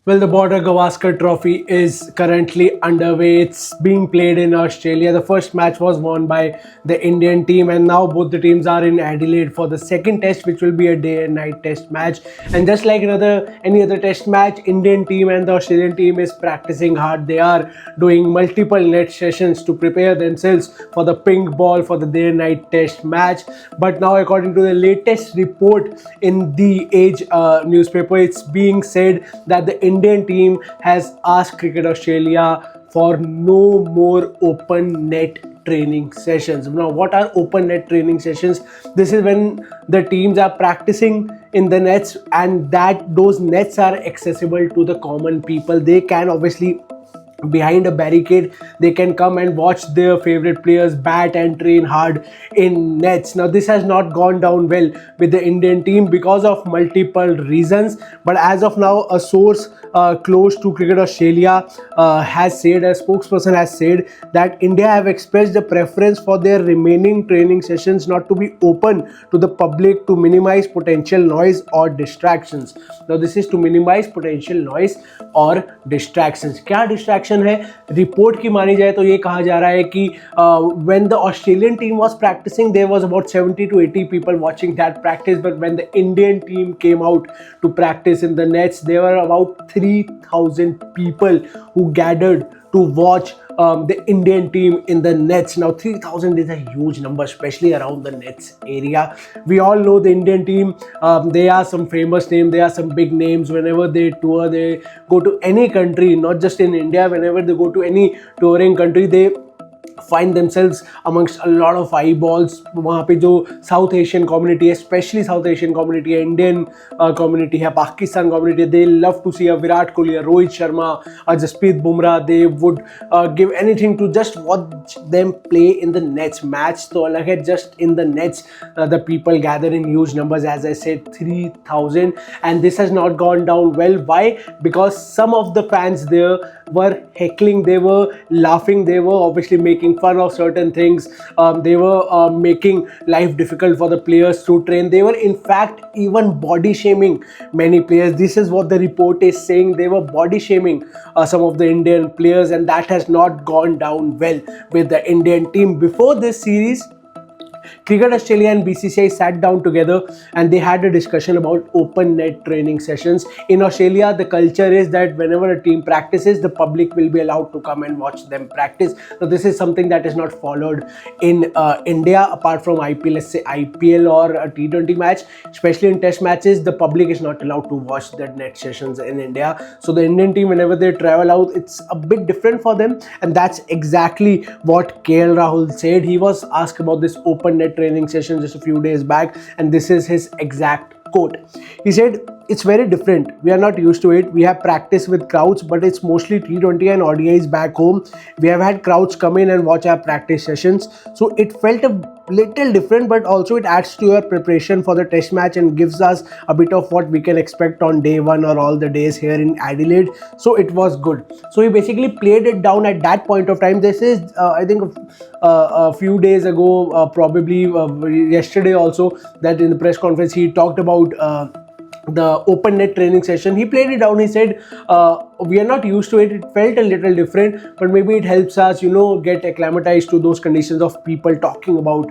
Well, the Border-Gavaskar Trophy is currently underway. It's being played in Australia. The first match was won by the Indian team, and now both the teams are in Adelaide for the second test, which will be a day and night test match. And just like any other test match, Indian team and the Australian team is practicing hard. They are doing multiple net sessions to prepare themselves for the pink ball for the day and night test match. But now, according to the latest report in the Age newspaper, it's being said that the Indian team has asked Cricket Australia for no more open net training sessions. Now, what are open net training sessions? This is when the teams are practicing in the nets, and that those nets are accessible to the common people. They can obviously, behind a barricade, they can come and watch their favorite players bat and train hard in nets. Now, this has not gone down well with the Indian team because of multiple reasons, but as of now, a source close to Cricket Australia has said, a spokesperson has said that India have expressed a preference for their remaining training sessions not to be open to the public to minimize potential noise or distractions. Now, this is to minimize potential noise or distractions. क्या distraction है? Report की मानी जाए तो ये कहा जा रहा है कि when the Australian team was practicing, there was about 70 to 80 people watching that practice, but when the Indian team came out to practice in the nets, there were about 3,000 people who gathered to watch the Indian team in the nets. Now, 3,000 is a huge number, especially around the nets area. We all know the Indian team. They are some famous names. They are some big names. Whenever they tour, they go to any country, not just in India. Whenever they go to any touring country, they find themselves amongst a lot of eyeballs. वहाँ पे जो South Asian community है, specially South Asian community है, Indian community है, Pakistan community है, they love to see a Virat Kohli, a Rohit Sharma, a Jasprit Bumrah. They would give anything to just watch them play in the nets. Match तो अलग है, just in the nets the people gather in huge numbers, as I said, 3,000, and this has not gone down well. Why? Because some of the fans there were heckling, they were laughing, they were obviously making fun of certain things. They were making life difficult for the players to train. They were in fact even body shaming many players. This is what the report is saying. They were body shaming some of the Indian players, and that has not gone down well with the Indian team. Before this series, Cricket Australia and BCCI sat down together and they had a discussion about open net training sessions. In Australia, the culture is that whenever a team practices, the public will be allowed to come and watch them practice. So this is something that is not followed in India, apart from IPL, let's say IPL or a T20 match. Especially in test matches, the public is not allowed to watch the net sessions in India. So the Indian team, whenever they travel out, it's a bit different for them, and that's exactly what KL Rahul said. He was asked about this open net training session just a few days back, and this is his exact quote. He said, "It's very different. We are not used to it. We have practiced with crowds, but it's mostly T20 and ODIs back home. We have had crowds come in and watch our practice sessions. So it felt a little different, but also it adds to your preparation for the test match and gives us a bit of what we can expect on day one or all the days here in Adelaide. So it was good." So he basically played it down at that point of time. This is, I think, a few days ago, probably yesterday also, that in the press conference he talked about the open net training session. He played it down. He said, we are not used to it. It felt a little different, but maybe it helps us, get acclimatized to those conditions of people talking about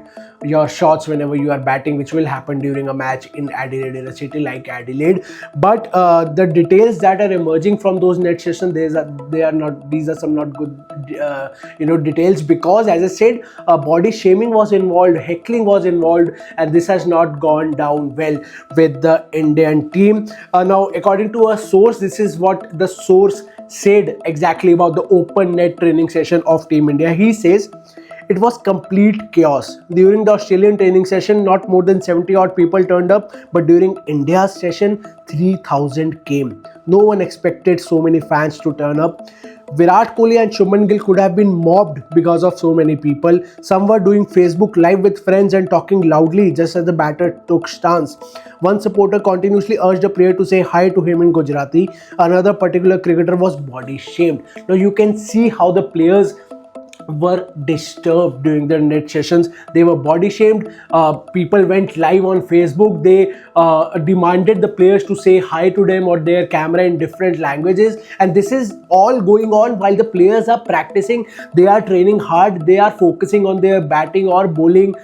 your shots whenever you are batting, which will happen during a match in Adelaide, in a city like Adelaide. But the details that are emerging from those net sessions, these are some not good details, because as I said, body shaming was involved, heckling was involved, and this has not gone down well with the Indian team. Now, according to a source, this is what the source said exactly about the open net training session of Team India. He says, "It was complete chaos. During the Australian training session, not more than 70 odd people turned up, but during India's session, 3,000 came. No one expected so many fans to turn up. Virat Kohli and Shubman Gill could have been mobbed because of so many people. Some were doing Facebook Live with friends and talking loudly just as the batter took stance. One supporter continuously urged a player to say hi to him in Gujarati. Another particular cricketer was body shamed." Now you can see how the players were disturbed during the net sessions. They were body shamed. People went live on Facebook. They demanded the players to say hi to them or their camera in different languages, and this is all going on while the players are practicing. They are training hard. They are focusing on their batting or bowling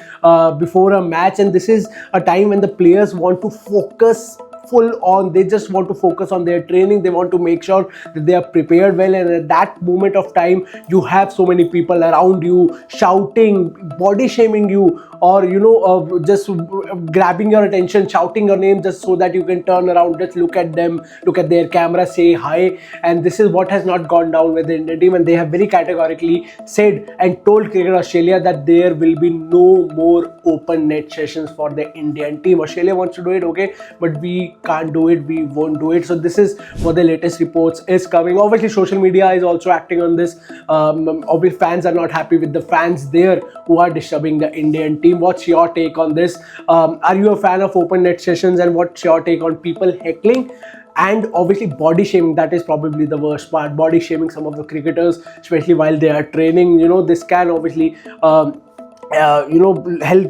before a match, and this is a time when the players want to focus full on. They just want to focus on their training. They want to make sure that they are prepared well, and at that moment of time you have so many people around you shouting, body shaming you, or just grabbing your attention, shouting your name just so that you can turn around, just look at them, look at their camera, say hi. And this is what has not gone down with the Indian team, and they have very categorically said and told Cricket Australia that there will be no more open net sessions for the Indian team. Australia wants to do it, okay, but we can't do it, we won't do it. So this is what the latest reports is coming. Obviously social media is also acting on this. Obviously fans are not happy with the fans there who are disturbing the Indian team. What's your take on this? Are you a fan of open net sessions, and what's your take on people heckling and obviously body shaming? That is probably the worst part, body shaming some of the cricketers, especially while they are training. This can obviously help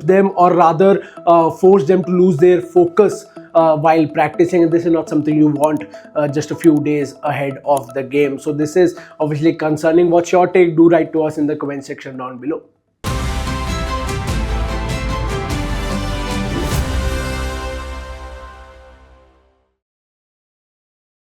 them, or rather force them to lose their focus while practicing, and this is not something you want just a few days ahead of the game. So this is obviously concerning. What's your take? Do write to us in the comment section down below.